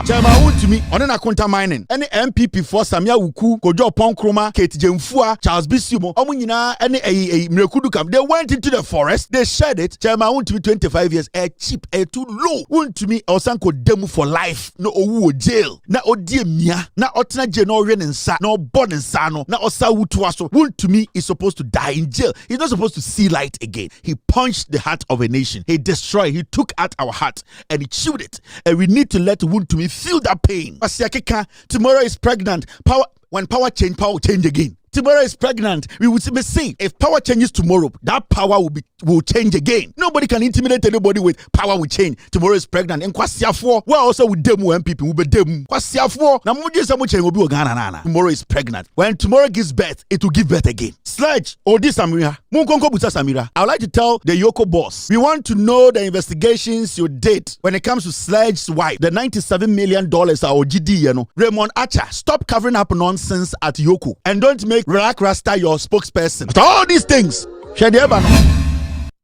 Chairman won to me on an Akonta mining. Any NPP for Sammy Awuku, Kojo Ponkroma, Kate Jemfua, Charles Bisumo, Omunina, any a Mrekudu camp. They went into the forest, they shared it. Chairman won to me 25 years, cheap, too low. Won to me Osanko demu for life. No owu jail. Na odie mia. Na otna je no ren nsa. No born nsa no. Na osa wutuaso. Won to me is supposed to die in jail. He's not supposed to see light again. He punched the heart of a nation. He destroyed. He took out our heart and he chewed it. And we need to let Won to me feel that pain. Tomorrow is pregnant. When power will change again. Tomorrow is pregnant. We will see if power changes tomorrow, that power will change again. Nobody can intimidate anybody with power will change. Tomorrow is pregnant. And kwasiafo, we also with demu MPP will be demu. Kwasiafo, na muje samu change will be Ghana. Tomorrow is pregnant. When tomorrow gives birth, it will give birth again. Sledge or this Samira. Munkonko buta Samira. I would like to tell the Yoko boss. We want to know the investigations you did when it comes to Sledge's wife. The $97 million or GD, Raymond Archer. Stop covering up nonsense at Yoko and don't make Relax Rasta your spokesperson. But all these things,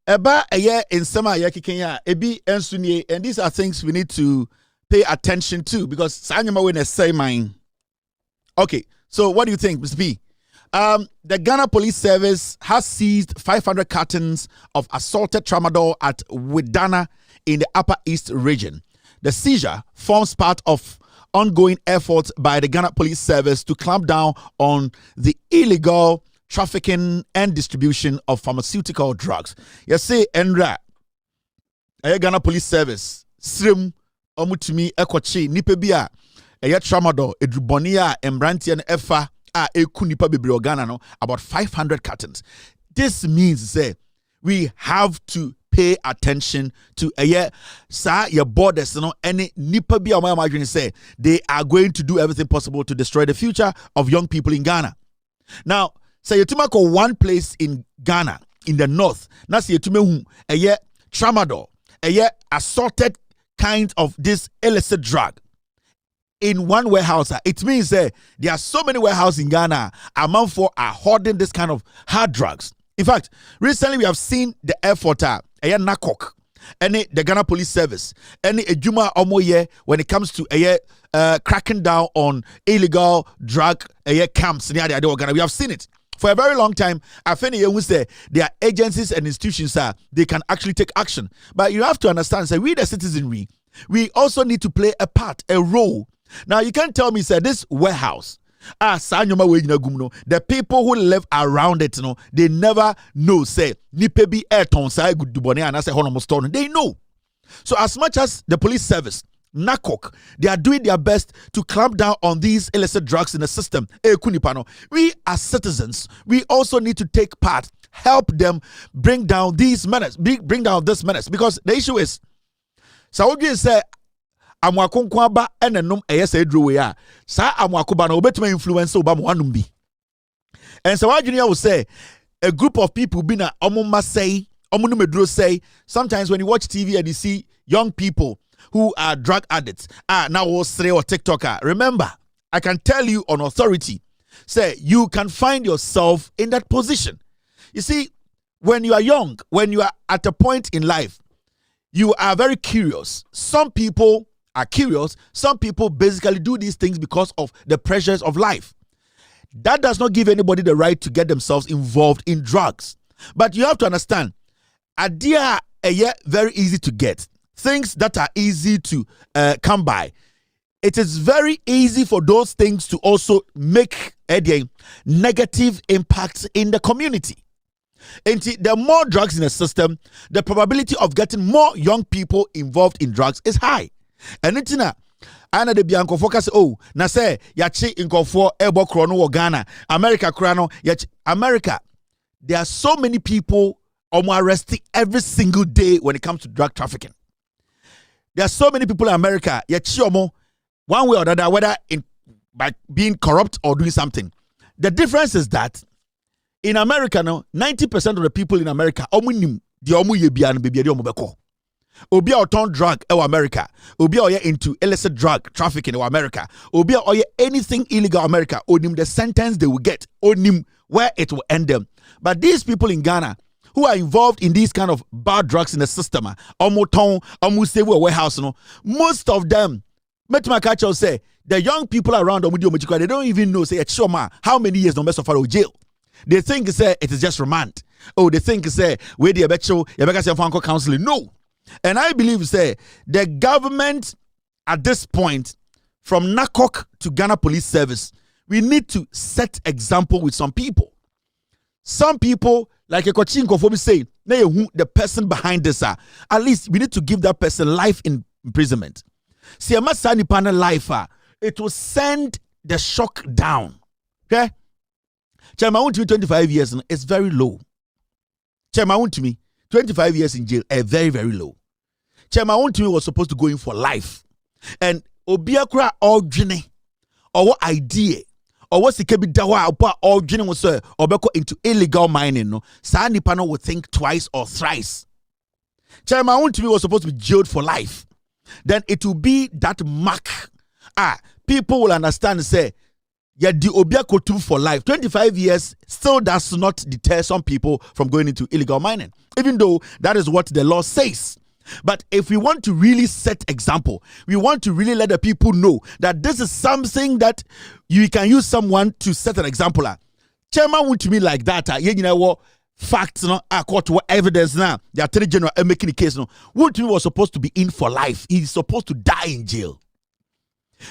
Eba eye in sema ye kikenya ebi ensunye, and these are things we need to pay attention to because sanyama we say mine. Okay, so what do you think, Mr. B? The Ghana Police Service has seized 500 cartons of assorted tramadol at Widana in the Upper East region. The seizure forms part of ongoing efforts by the Ghana Police Service to clamp down on the illegal trafficking and distribution of pharmaceutical drugs. You say, Enra, Ghana Police Service, Srim, Omutumi, Ekochi, Nipebia, Tramadol, Edrubonia, Embranti, and Efa, Ekunipa Bibrio Ghana, no, about 500 cartons. This means that we have to pay attention to your borders, any nipa bi imagine say they are going to do everything possible to destroy the future of young people in Ghana. Now, say you tumako one place in Ghana in the north, na say you tumehu tramadol, assorted kinds of this illicit drug in one warehouse. It means there are so many warehouses in Ghana amount for are hoarding this kind of hard drugs. In fact, recently we have seen the effort NACOC, the Ghana Police Service, Ejuma Omoye when it comes to cracking down on illegal drug camps near the Ghana. We have seen it for a very long time. I think there are agencies and institutions they can actually take action. But you have to understand, we the citizenry, we also need to play a part, a role. Now you can't tell me, this warehouse. The people who live around it, they never know. Say, nipebi say good dubone and I say honomostone. They know. So as much as the police service, NACOC, they are doing their best to clamp down on these illicit drugs in the system. We as citizens, we also need to take part, help them bring down these menace, bring down this menace, because the issue is, Saudi say. Amwakonkwa ba enenum eyese edrowe a sa amwakoba na obetuma influence oba mo anum bi. And so what junior will say, a group of people be na omuma say, omunumedro say, sometimes when you watch TV and you see young people who are drug addicts, now or TikToker, remember, I can tell you on authority, say you can find yourself in that position. You see, when you are young, when you are at a point in life, you are very curious. Some people are curious. Some people basically do these things because of the pressures of life. That does not give anybody the right to get themselves involved in drugs. But you have to understand, idea very easy to get. Things that are easy to come by. It is very easy for those things to also make a negative impact in the community. And the more drugs in the system, the probability of getting more young people involved in drugs is high. And it's not. Ana de bianco focus na say yachi inkofo ebo krono wo Ghana America krano yachi America. There are so many people arrested every single day when it comes to drug trafficking. There are so many people in America yachi one way or the other, whether by being corrupt or doing something. The difference is that in America now 90% of the people in America omunim di omu yebia no bebia di omu beko. Obi a turn drug in America. Obi a into illicit drug trafficking in America. Obi a anything illegal in America. Onim the sentence they will get. Onim where it will end them. But these people in Ghana who are involved in these kind of bad drugs in the system, warehouse, most of them, Met my catch say the young people around them, they don't even know, say, how many years no mess of jail. They think say it is just remand. Oh, they think say where the ebecho, you counseling. No. And I believe say the government at this point, from NACOC to Ghana Police Service, we need to set example with some people. Some people, like a coaching conform say, the person behind this, at least we need to give that person life in imprisonment. See, a masani panel life, it will send the shock down. Okay? Chairman, to me 25 years is very low. Chairman, to me 25 years in jail are very, very low. Chairman, to me was supposed to go in for life. And Obiakra or Jine or what idea or what's the kebi dawa or Jine was or beko into illegal mining. No, Sani Pano would think twice or thrice. Chairman, to me was supposed to be jailed for life. Then it will be that mark. People will understand and say, yeah, the Obiako 2 for life. 25 years still does not deter some people from going into illegal mining, even though that is what the law says. But if we want to really set example, we want to really let the people know that this is something that you can use someone to set an example. Chairman went to me like that. You know what? Facts, no, court what evidence now. The attorney general making the case. No, Woodley was supposed to be in for life. He's supposed to die in jail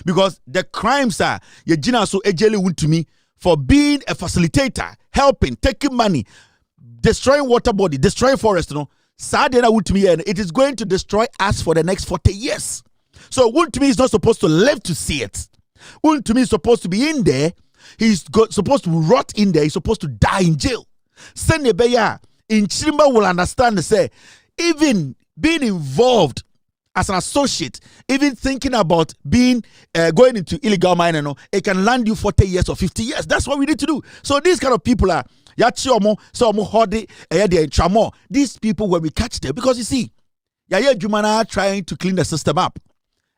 because the crimes are Yejina so ejele went to me for being a facilitator, helping, taking money, destroying water body, destroying forest. No, Sadena went to me, and it is going to destroy us for the next 40 years. So Wood to me is not supposed to live to see it. Wood to me is supposed to be in there. He's supposed to rot in there. He's supposed to die in jail. Senebeya in Chimba will understand and say, even being involved as an associate, even thinking about being going into illegal mining, it can land you 40 years or 50 years. That's what we need to do. So these kind of people are these people when we catch them, because you see, Yaya Jumana trying to clean the system up.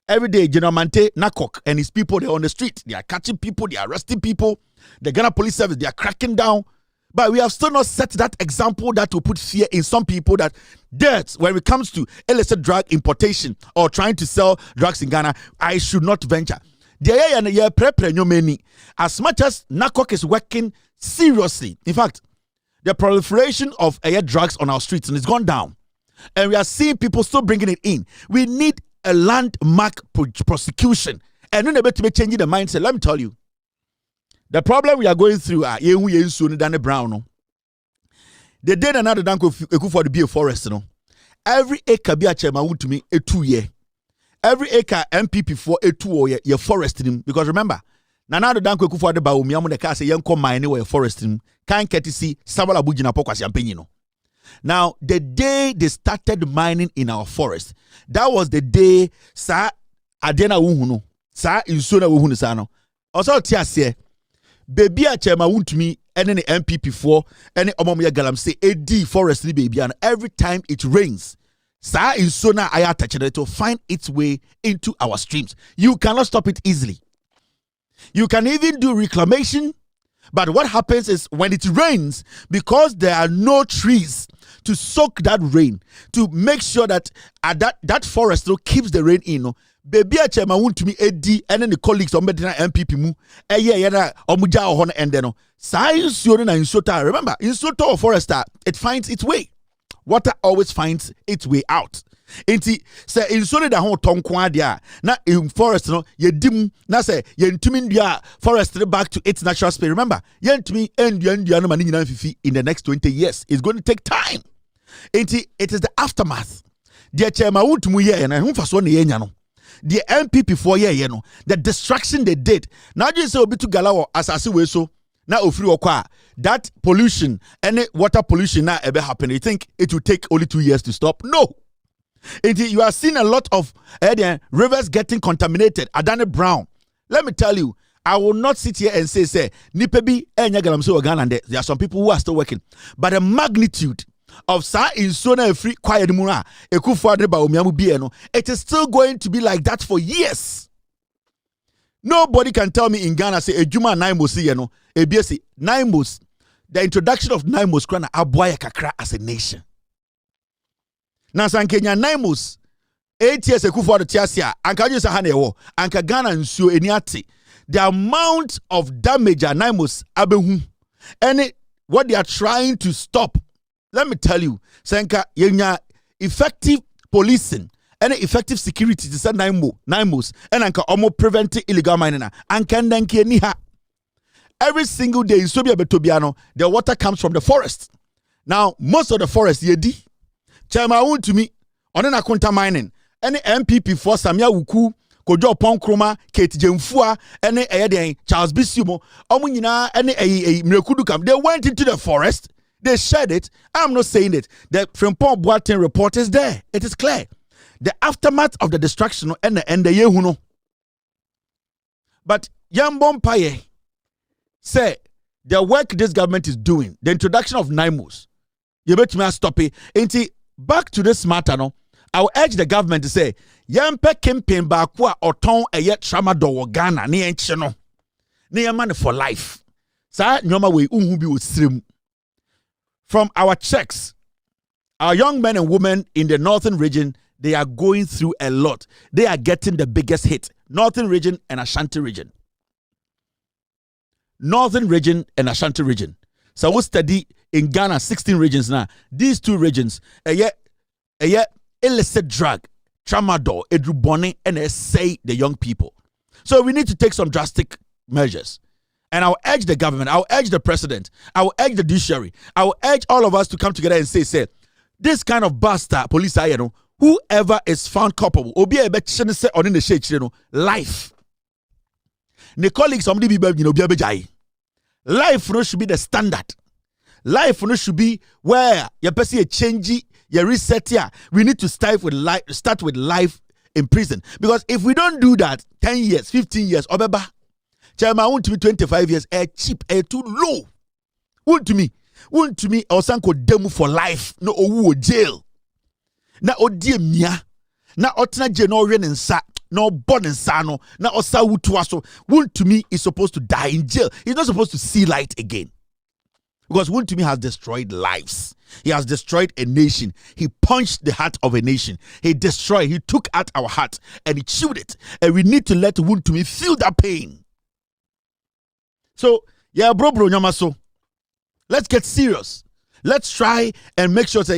Every day, General Mante, Nakok, and his people, they're on the street. They are catching people, they are arresting people. The Ghana Police Service, they are cracking down. But we have still not set that example that will put fear in some people that when it comes to illicit drug importation or trying to sell drugs in Ghana, I should not venture. As much as NACOC is working seriously, in fact, the proliferation of drugs on our streets and it's gone down. And we are seeing people still bringing it in. We need a landmark prosecution. And then to be changing the mindset. Let me tell you. The problem we are going through are Danny Brown. The day another danko for the be a forest. Every acre be a chairman to me a 2 year. Every acre MPP for a 2 year your forest in him. Because remember, Nanado danko for the Baumi the car say young come mine where forest in him. Can't get to see Sabala Bujina Pocas Yampino. Now, the day they started mining in our forest, that was the day Sa Adena Wuhuno, Sa Insuna Wuhunisano. Also, Tiasie. Baby a chairman won't me any MPP4 any Omoya Galam say AD forest baby, and every time it rains, Sa in Sona I touch it to find its way into our streams. You cannot stop it easily. You can even do reclamation, but what happens is when it rains, because there are no trees to soak that rain, to make sure that that forest keeps the rain in. Baby a chairman want to me AD and then the colleagues on Medina MPP mu omuja ohon and then science you na insota. Remember, insota or forester, it finds its way. Water always finds its way out. Inti say insota da hon tonkwa dia na in forest no ye dim na say ye ntumi dia forest back to its natural space. Remember, ye ntumi endua no mani nyina fifi in the next 20 years. It's going to take time. Inti it is the aftermath. Dear chairman want to mu ye na hu faso na ye nya no. The MPP for year, the destruction they did. Now just say obi to Galawa asasi we so na ofri okwa that pollution, any water pollution now ever happen. You think it will take only 2 years to stop? No. You are seeing a lot of rivers getting contaminated. Adane Brown. Let me tell you, I will not sit here and say nipebi galam so Ghana. There are some people who are still working, but the magnitude of sa in sona free quiet mura it is still going to be like that for years. Nobody can tell me in Ghana say ejuma naimos ABS naimos, the introduction of naimos krana aboya kakra as a nation. Na san Kenya naimos 8 years Akufo the tiasia anka you say ha na ewo anka Ghana nsuo eniate the amount of damage animals abehu and what they are trying to stop. Let me tell you, Senka yenya effective policing and effective security to say nine most and anka almost prevent illegal mining and can then ha. Every single day in Sobia Betobiano, the water comes from the forest. Now, most of the forest yedi. Chairman Awuku to me on an Akonta mining. Any NPP for Sammy Awuku, Kojo Ponkroma, Kate Jemfua, any Charles Bisumo, Omunina, any Mrekudukam. They went into the forest. They shared it. I'm not saying it. The Frimpong Boateng report is there. It is clear. The aftermath of the destruction and the yehuno. But Yambon Paye say the work this government is doing, the introduction of NIMOS, you bet me stop it. Ain't back to this matter no. I will urge the government to say, Yampe campaign bakwa oton eye tramadol Ghana ni enche no. Ni money for life. Sa nyoma we unhu bi osrem. From our checks, our young men and women in the northern region, they are going through a lot. They are getting the biggest hit. Northern region and Ashanti region. Northern region and Ashanti region. So we study in Ghana 16 regions now. These two regions, illicit drug, tramadol, edrubone, and say the young people. So we need to take some drastic measures. And I'll urge the government, I'll urge the president, I'll urge the judiciary, I'll urge all of us to come together and say, this kind of bastard police, whoever is found culpable, obi a say on in the shade, life. Ne colleagues, somebody be life no should be the standard. Life no should be where your person a change, you reset here. We need to start with life in prison. Because if we don't do that, 10 years, 15 years, obeba. Chairman, want to be 25 years, cheap, too low. Want to me, Osanko demu for life, no owu jail. Na odie mia, na otna jenorian and sa, no born in sano, na osa wutuaso. Want to me is supposed to die in jail. He's not supposed to see light again. Because Woon to me has destroyed lives. He has destroyed a nation. He punched the heart of a nation. He took out our heart and he chewed it. And we need to let Woon to me feel that pain. So, yeah, bro, nyamaso. Let's get serious. Let's try and make sure that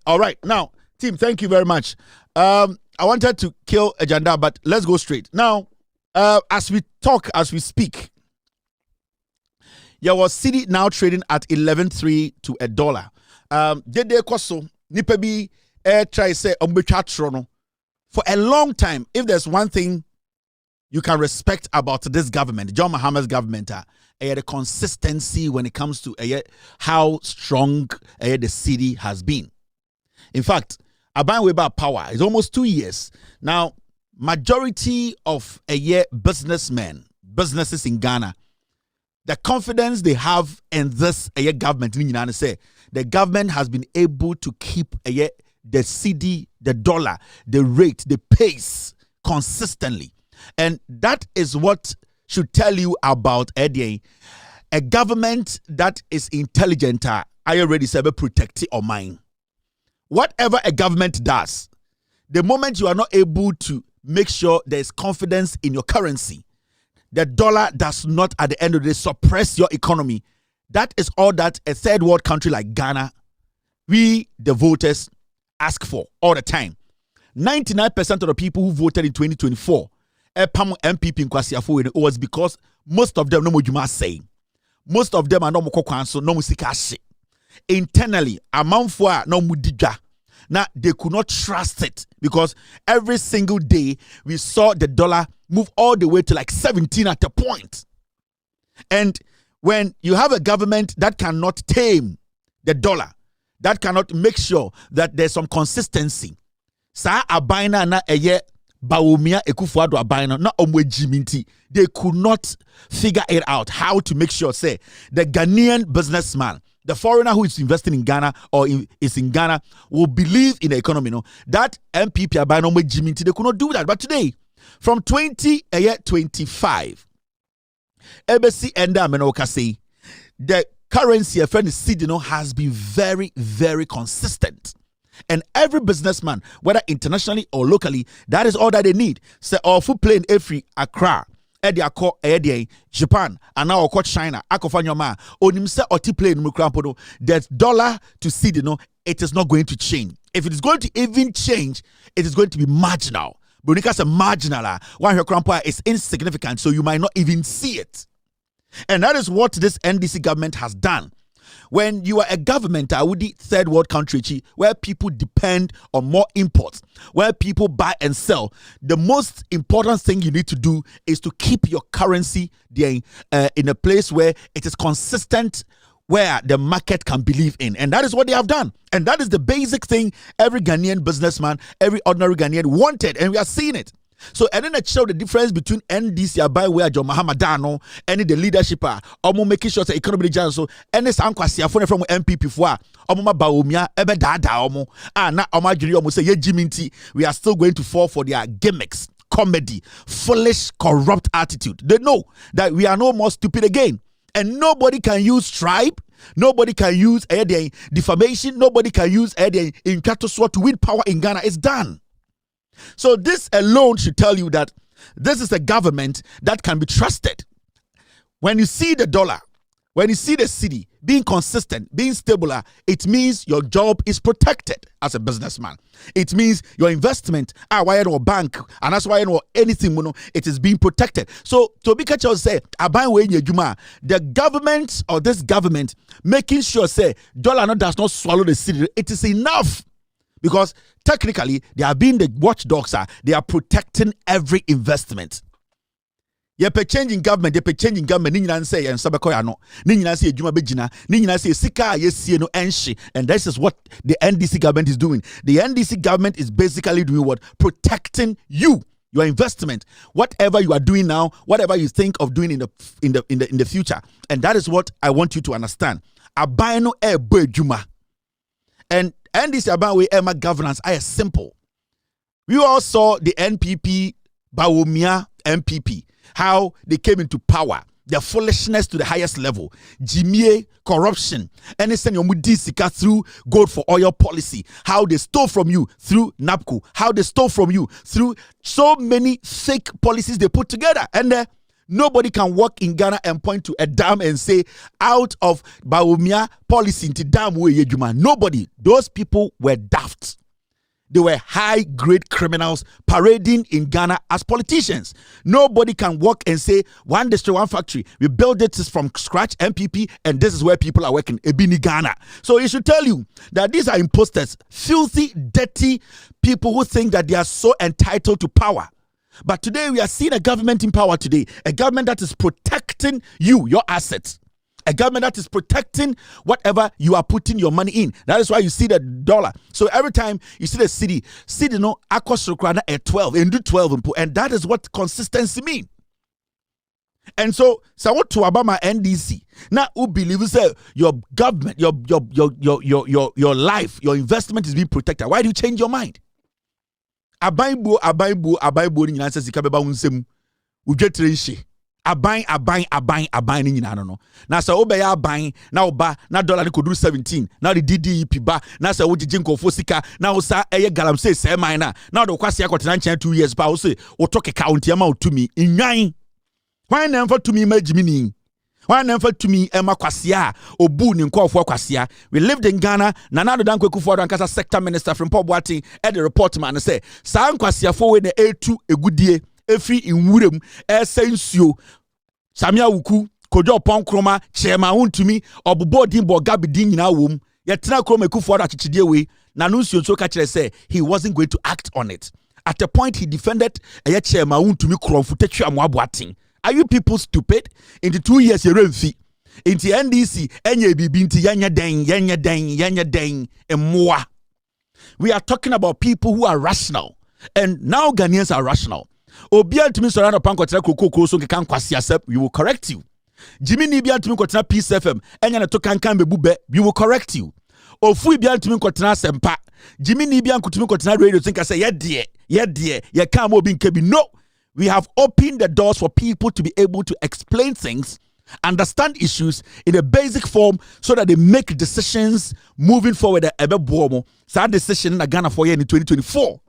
all right, now, team, thank you very much. I wanted to kill agenda, but let's go straight. Now, as we speak, your city now trading at 11.3 to $1. Dede koso nipa bi try say for a long time. If there's one thing you can respect about this government, John Mahama's government, the consistency when it comes to how strong the city has been. In fact, Aban Weber power is almost 2 years now. Majority of businesses in Ghana, the confidence they have in this government, the government has been able to keep the cedi, the dollar, the rate, the pace consistently. And that is what should tell you about a government that is intelligent. I already said protect or mine. Whatever a government does, the moment you are not able to make sure there is confidence in your currency, the dollar does not at the end of the day suppress your economy. That is all that a third world country like Ghana, we the voters ask for all the time. 99% of the people who voted in 2024 MPP in Kwasiafo, it was because most of them no more say. Most of them are no more kwanso, no musika. Internally, amount for no mudija. Now they could not trust it because every single day we saw the dollar move all the way to like 17 at a point. And when you have a government that cannot tame the dollar, that cannot make sure that there's some consistency, sa abaina na eye Bawumia Ekufuado Abaina na omwejiminti, they could not figure it out how to make sure, say, the Ghanaian businessman, the foreigner who is investing in Ghana or is in Ghana will believe in the economy. No, that MPP Abaina omwejiminti, they could not do that. But today, from 2025, ABC Enda Menoka say the currency of the cedi has been very, very consistent. And every businessman, whether internationally or locally, that is all that they need. Say, or full plane every Accra, Japan, and now China, Akofanyoma, Onimse Oti plane Mukrampodo, that dollar to cedi, it is not going to change. If it is going to even change, it is going to be marginal. But because a marginal, one your crampa is insignificant, so you might not even see it. And that is what this NDC government has done. When you are a government, I would third world country where people depend on more imports, where people buy and sell, the most important thing you need to do is to keep your currency there, in a place where it is consistent, where the market can believe in. And that is what they have done. And that is the basic thing every Ghanaian businessman, every ordinary Ghanaian wanted. And we are seeing it. So, and then it showed the difference between NDC by where John Mahamadano and the leadership are making sure the economy is so and this ankwasi from NPP for baumia ebe dada na omajuri say Jiminti, we are still going to fall for their gimmicks, comedy, foolish, corrupt attitude. They know that we are no more stupid again. And nobody can use tribe, nobody can use defamation, nobody can use in to win power in Ghana. It's done. So this alone should tell you that this is a government that can be trusted. When you see the dollar, when you see the city being consistent, being stable, it means your job is protected as a businessman. It means your investment, why no bank, and that's why no anything, it is being protected. So to be catch say, the government or this government making sure say dollar does not swallow the city, it is enough. Because technically, they are being the watchdogs. They are protecting every investment. Ye pe changing government, ni nyina say and sabekoya no. Ni nyina say adwuma begina, ni nyina say sika ye sie no enhye. And this is what the NDC government is doing. The NDC government is basically doing what? Protecting you, your investment, whatever you are doing now, whatever you think of doing in the future. And that is what I want you to understand. Abai no e bo adwuma. And this about way Emma governance is simple. We all saw the NPP, Bawumia NPP, how they came into power, their foolishness to the highest level, Jimie, corruption, and it's sika through gold for oil policy, how they stole from you through NAPCO, how they stole from you through so many fake policies they put together. And nobody can walk in Ghana and point to a dam and say, out of Bawumia policy into dam way yejuma. Nobody. Those people were daft. They were high-grade criminals parading in Ghana as politicians. Nobody can walk and say, one district, one factory. We built it from scratch, MPP, and this is where people are working, Ebini Ghana. So it should tell you that these are imposters, filthy, dirty people who think that they are so entitled to power. But today we are seeing a government in power today, a government that is protecting you, your assets, a government that is protecting whatever you are putting your money in. That is why you see the dollar. So every time you see the city no akosrokrana at 12 and do 12, and that is what consistency means. And so what to Obama NDC now who believes that your government, your life, your investment is being protected. Why do you change your mind? Abaibo ni nyina sɛ sika bɛba wo nsɛm udwetre nhye aban ni nyina no na sɛ wobɛyɛ aban na woba na dollar ne koduru 17 na de DDEP ba na sɛ wogye nkɔfo sika na wo sa ɛyɛ galamsey sɛ man na wode kwase akɔtena nkyɛn 2 years pa wo se wo to keka wontia ma wotumi nwan hwan na mfa tumi ma gyimini. Why never to me Emma Kwasia or Boon in call for Kwasia? We lived in Ghana, Nanado Danko Kufuor and Kasa sector minister from Pobwati at the report man and say, San Kwasia for the A2 a good day, a free in Woodham, Sensio, Sammy Awuku, Kojo Pon Kroma, Chairman to me, or Bobodin Bogabi Ding in our womb, yet Tina Kroma Kufuor at Chidewe, Nanuncio Sokache say he wasn't going to act on it. At a point he defended a chairman to me Krom Futechu Amwabwating. Are you people stupid? In the 2 years, you're in fee. In the NDC, yanya deng, and more. We are talking about people who are rational. And now Ghanaians are rational. Obian to me surround upon Kotra Koko so can kwasiasep, we will correct you. Jimmy Nibian to me Kotra Peace FM, and yana to can be bube, we will correct you. Ofu Bian to me Kotra Sempa, Jimmy Nibian to me Kotra Radio, think I say, yeah, dear, ya can't be kebi. No. We have opened the doors for people to be able to explain things understand issues in a basic form so that they make decisions moving forward. That decision in Ghana for year in 2024.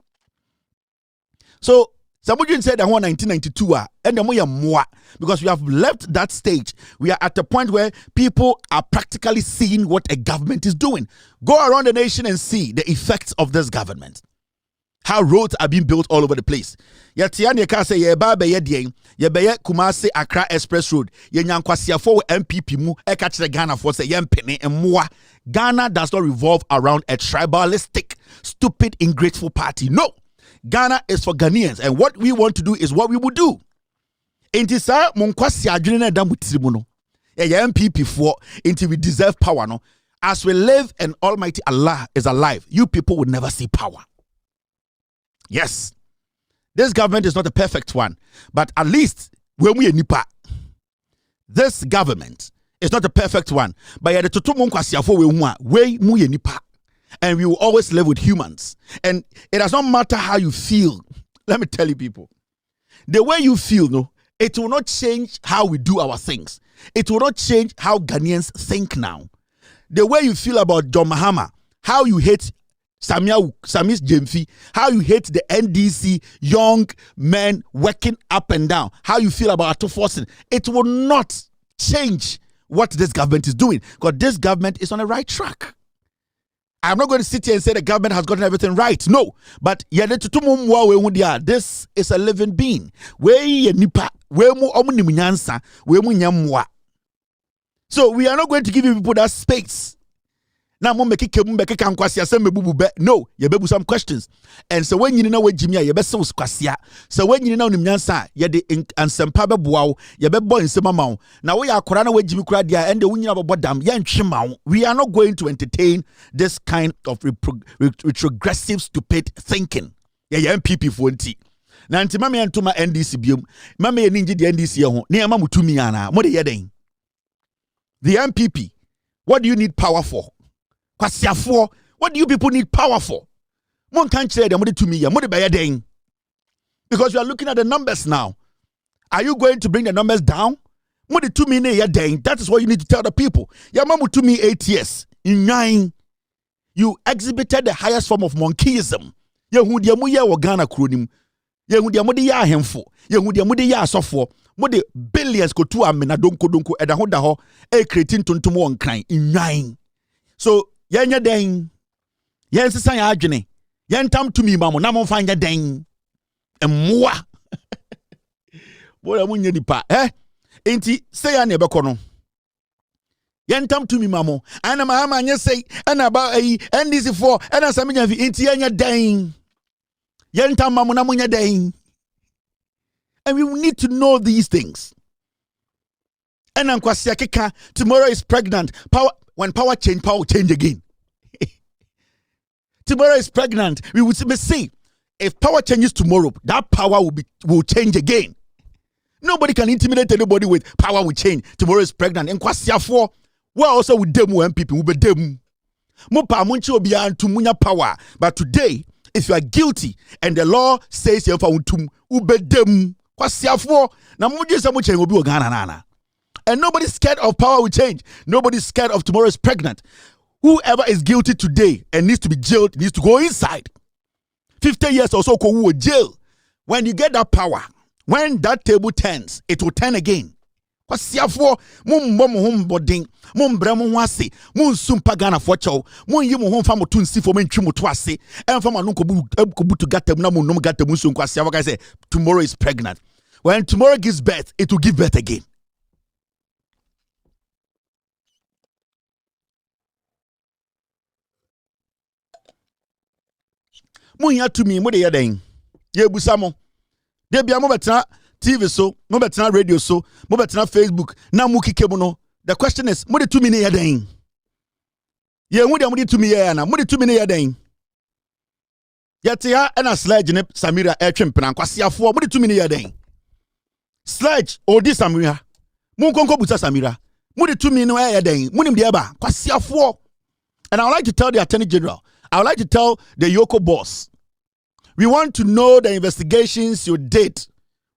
So somebody said that 1992 and more because we have left that stage. We are at a point where people are practically seeing what a government is doing. Go around the nation and see the effects of this government. How roads are being built all over the place. Yetiane ka say ye ba be ye den, ye be ye Kumasi Accra Express Road. Ye nyankwasiafo MPP mu e ka kire Ghana for say ye mpene emmoa. Ghana does not revolve around a tribalistic, stupid, ungrateful party. No. Ghana is for Ghanaians, and what we want to do is what we will do. Inti sa monkwasi adwene na da mutirimu no. Ye MPP for until we deserve power no. As we live and Almighty Allah is alive, you people will never see power. Yes, this government is not a perfect one, but at least when we nipa, this government is not a perfect one. But yet we nipa, and we will always live with humans. And it does not matter how you feel. Let me tell you, people, the way you feel, no, it will not change how we do our things. It will not change how Ghanaians think now. The way you feel about John Mahama, how you hate Sammy Awuku, how you hate the NDC young men working up and down, how you feel about Ato Forcing, it will not change what this government is doing, because this government is on the right track. I'm not going to sit here and say the government has gotten everything right. No, but this is a living being. So we are not going to give you people that space. Now, no, you bebu some questions. And so when you know what Jimmy, you best kwasia. So when you know Nimyansa, you de and some paba buau, you be boy in some amount. Now we are Korana with Jimmy Cradia and the winning of a bodam, yan chimau. We are not going to entertain this kind of retrogressive, stupid thinking. Yeah, MPP for tea. Now, to mammy and to my NDC bium, mammy and ninja the NDC, near Mamu to me, Anna, what are you doing? The MPP, what do you need power for? What do you people need power for? One can't say them to me, because you are looking at the numbers now. Are you going to bring the numbers down? That is what you need to tell the people. Yamamu to me 8 years. In 9, you exhibited the highest form of monkeyism. Yahudiamuya wa Ghana kronim. Yahudiamudia hemfo. Yahudiamudia sofo. Mode billions ko tu amena donko edaho daho e creating tuntumo on crime in 9. So yenya den yen sesan ya adwene yen tam to me mamo na mo fa nya den emmoa bola munye nipa enti say ya na ebekọ no yen tam to me mamo ana ma nya say ana ba NDC for ana samenya fi enti yenya den yen tam mamo na munya den. And we need to know these things. And tomorrow is pregnant. Power, when power will change again. Tomorrow is pregnant. We will see if power changes tomorrow, that power will change again. Nobody can intimidate anybody with power will change. Tomorrow is pregnant. And we also with them when people will be them. Power. But today, if you are guilty and the law says you have them. And nobody's scared of power will change. Nobody's scared of tomorrow is pregnant. Whoever is guilty today and needs to be jailed needs to go inside. 50 years or so go jail. When you get that power, when that table turns, it will turn again. Mum bremo wase, mun sumpa Ghana for chow, mun yimu home famo tunsi for men trimu twase, and from anunko butu gatem na mun gatem musun kwasiava say tomorrow is pregnant. When tomorrow gives birth, it will give birth again. Mun ya to me, mo de yaden. Ye busamo. De bia mo betra TV so, mo betra radio so, mo betra Facebook, na mu kikemu no. The question is, what did 2 minutes a day? Yeah, what did 2 minutes a what did 2 minutes a day? Yatia and a sledge in Samira air chimpan, Quasia for what did 2 minutes a day? Sledge or this Samira. Munkonko Busa Samira. What did 2 minutes a day? Munim Diaba, Quasia for. And I would like to tell the Attorney General, I would like to tell the Yoko boss, we want to know the investigations you did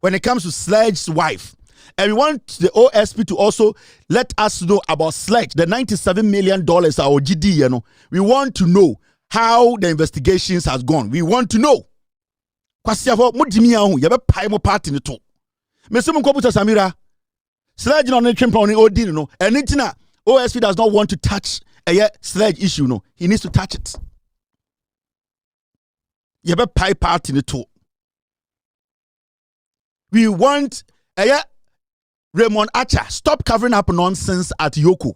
when it comes to Sledge's wife. And we want the OSP to also let us know about Sledge, the $97 million our GD, you know. We want to know how the investigations has gone. We want to know. Kwasiafo mudimi ahu yebe pai mo party ni to. Mesu mko buta Samira. Sledge no ne twempa oni odi no. Anything na OSP does not want to touch a Sledge issue no. He needs to touch it. Yebe pai party ni to. We want Raymond Archer, stop covering up nonsense at Yoko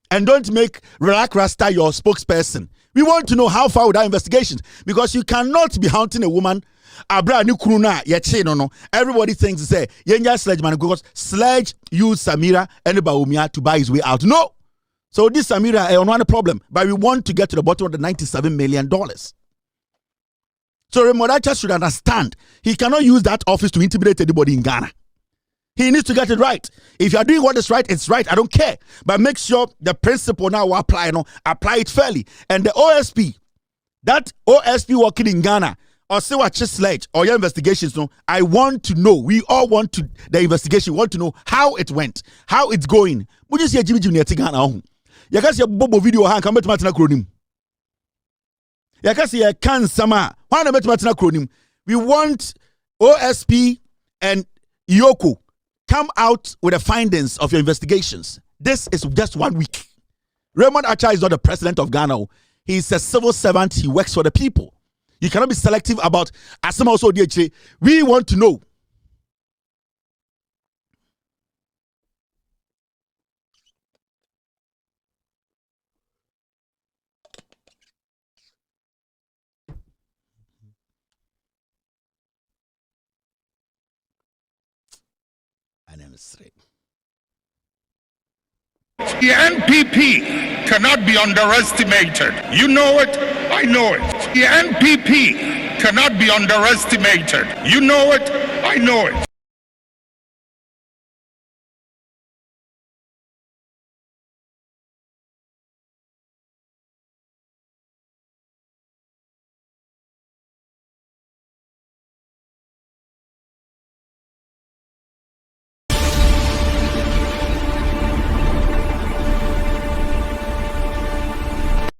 and don't make Relax Rasta your spokesperson. We want to know how far with our investigations because you cannot be hunting a woman. Everybody thinks say Sledge man because Sledge used Samira and Baumia to buy his way out. No. So this Samira is one problem, but we want to get to the bottom of the $97 million. So Raymond Archer should understand he cannot use that office to intimidate anybody in Ghana. He needs to get it right. If you are doing what is right, it's right. I don't care. But make sure the principle now will apply, apply it fairly. And the OSP, that OSP working in Ghana, or say what Sledge or your investigations, I want to know. We all want to the investigation. We want to know how it went, how it's going. We just hear Jimmy Junior Ghana. You can see a Bobo video hand come to Martina Cronim. You can see a can sama. Why not Martina Cronim? We want OSP and Yoko. Come out with the findings of your investigations. This is just 1 week. Raymond Archer is not the president of Ghana. He's a civil servant. He works for the people. You cannot be selective about Asama also DHA. We want to know. The NPP cannot be underestimated. You know it, I know it. The NPP cannot be underestimated. You know it, I know it.